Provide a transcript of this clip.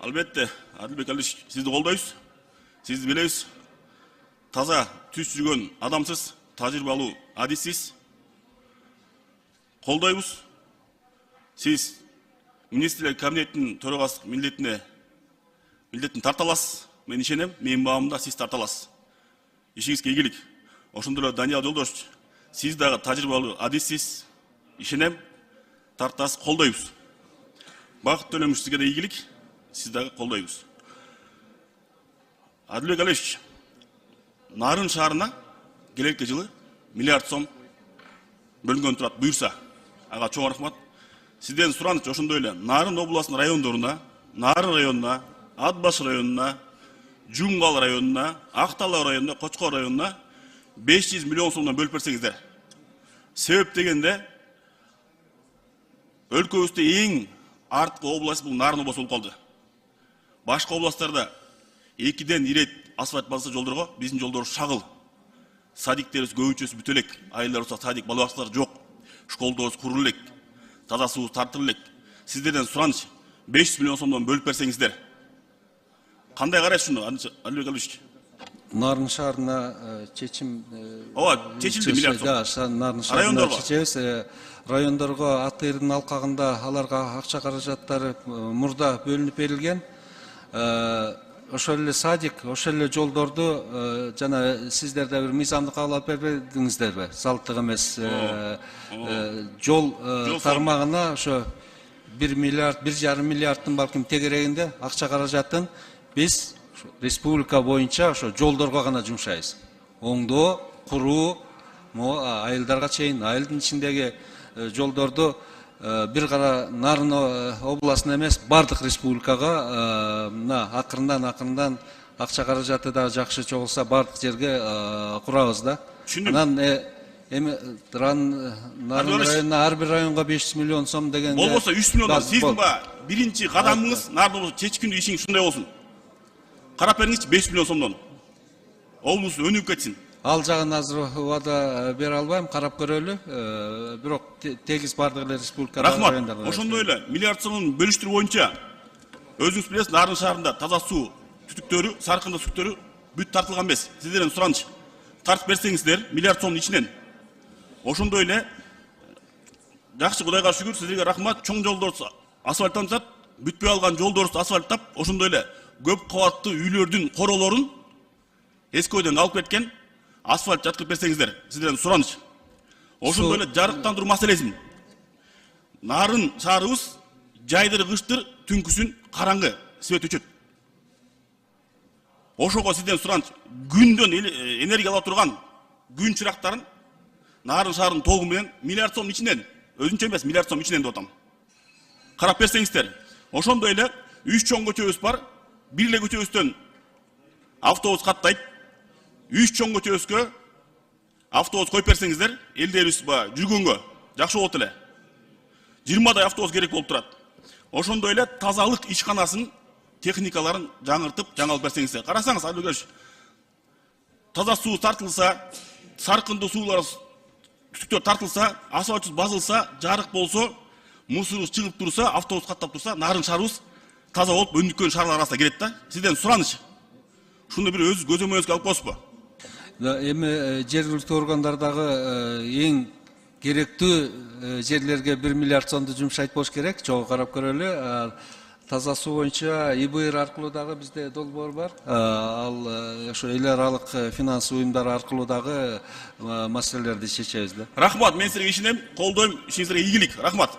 Албетте, Адилбек Алиш, сізді қолдайсыз. Сізді білесіз. Таза түс жүрген адамсыз, тәжірибелі адиссіз. Қолдайбыз. Сіз министрлер кабинеттің төрағасы міндетін тарта аласыз. Мен ишенем, менің бағымда сіз тарта аласыз. Ишіңізге игілік. Ошондой Даниял Жолдошевич, сіз дағы тәжірибелі адиссіз. Ишенем, тартасыз, қолдайбыз. Бақыт Төлеміш сізге де игілік. Сіз дағы қолдайбыз. Адилбек Алишевич, Нарын шаарына келелки жылы миллиард сом бөлінген турат буйрса. Ага чоң рахмат. Сізден сұраныч ошондой эле Нарын областынын райондоруна, Нарын районуна, Ат баш районуна, Жумгал районуна, Актала районуна, Кочкор районуна 500 миллион сомдон бөлүп берсеңиздер. Себеп дегенде өлкөбүздө эң артқы область бул Нарын областы болуп калды. Башка областтарда 2-ден 1 рет асфальт базасы жолдорго, биздин жолдор шагыл. Садиктерибиз көбүнчөсү бүтө элек, айылдар болсо садик, бала бакчалар жок. Школдорубуз курулуп элек, таза суу тартылып элек. Сиздерден сураныч, 500 миллион сомдон бөлүп берсеңиздер. Кандай карайсыз шуну, Адилбек Алишевич? Нарын шаарына чечим чечилди миллиард сом. Да, Нарын шаарына чечебиз. Райондорго ат ырдын алкагында аларга акча каражаттары мурда бөлүнүп берилген. Ошол эле садик, ошол эле жолдорду жана сиздер да бир мыйзамды кабыл алып бербедиңиздерби? Салттык эмес жол тармагына ошо 1 миллиард, 1,5 миллиардтын балким тегерегинде акча каражатын биз республика боюнча ошо жолдорго гана жумшайбыз. Оңдоо, куруу, айылдарга чейин, айылдын ичиндеги жолдорду бир гана Нарын областына эмес, бардык республикага акырындан акча каражаты да жакшы чогулса бардык жерге курабыз да. Анан эми Нарын районуна ар бир районго 500 миллион сом деген. Болбосо 3 миллиондон сиздин биринчи кадамыңыз Нарын чечкиндүү ишиңиз ушундай болсун. Карап бериңизчи 500 миллион сомдон. Облус өнүгүп кетсин. Ал жагын азыр убада бере албайм, карап көрөлү. Бирок тегиз бардык эле республикада райондарда. Рахмат. Ошондой эле миллиард сомдун бөлүштүрүү боюнча өзүңүз билесиз, Нарын шаарында таза суу түтүктөрү, саркында түтүктөрү бүт тартылган эмес. Сиздерден сураныч, тартып берсеңиздер миллиард сомдун ичинен. Ошондой эле жакшы, Кудайга шүгүр, сиздерге рахмат. Чоң жолдорду асфальттансат, бүтпөй алган жолдорду асфальттап, ошондой эле көп кабаттуу үйлөрдүн королорун эски ойдон алып кеткен асфальт жаткырып берсеңиздер. Сиздерден сураныч. Ошондой эле жарыктандыруу маселесин. Нарын шаарыбыз жайдыр кыштыр түнкүсүн караңгы свет өчөт. Ошого сизден сураныч, күндөн энергия ала турган күн чырактарын Нарын шаарынын тогу менен миллиард сом ичинен, өзүнчө эмес, миллиард сом ичинен деп атам. Карап берсеңиздер. Ошондой эле 3 чоң көчөбүз бар. Бир эле көчөбүздөн автобус каттайт. 3 чоң көчөбүзгө автобус коюп берсеңиздер, элдерибиз жүргөнгө жакшы болот эле. 20дай автобус керек болуп турат. Ошондой эле тазалык ишканасын, техникаларын жаңыртып, жаңалып берсеңиздер. Карасаңыз, Адилбек Алишевич, таза суу тартылса, саркындуу суулар түтүктөр тартылса, асфальт базылса, жарык болсо, мусорубуз чыгып турса, автобус каттап турса, Нарын шаарыбыз таза болуп өнүккөн шаарлар арасына кирет да. Сизден сураныч. Шуну бир өз көзөмөлүңүзгө алып коесузбу? Эми жергиликтүү органдардагы эң керектүү жерлерге 1 миллиард сомду жумшайт болуш керек. Чогуу карап көрөлү. Таза суу боюнча ИБР аркылуу дагы бизде долбоор бар. Ал ошо эл аралык финанс уюмдар аркылуу дагы маселелерди чечебиз да. Рахмат, мен силерге ишенем, колдойм, ишиңизге ийгилик. Рахмат.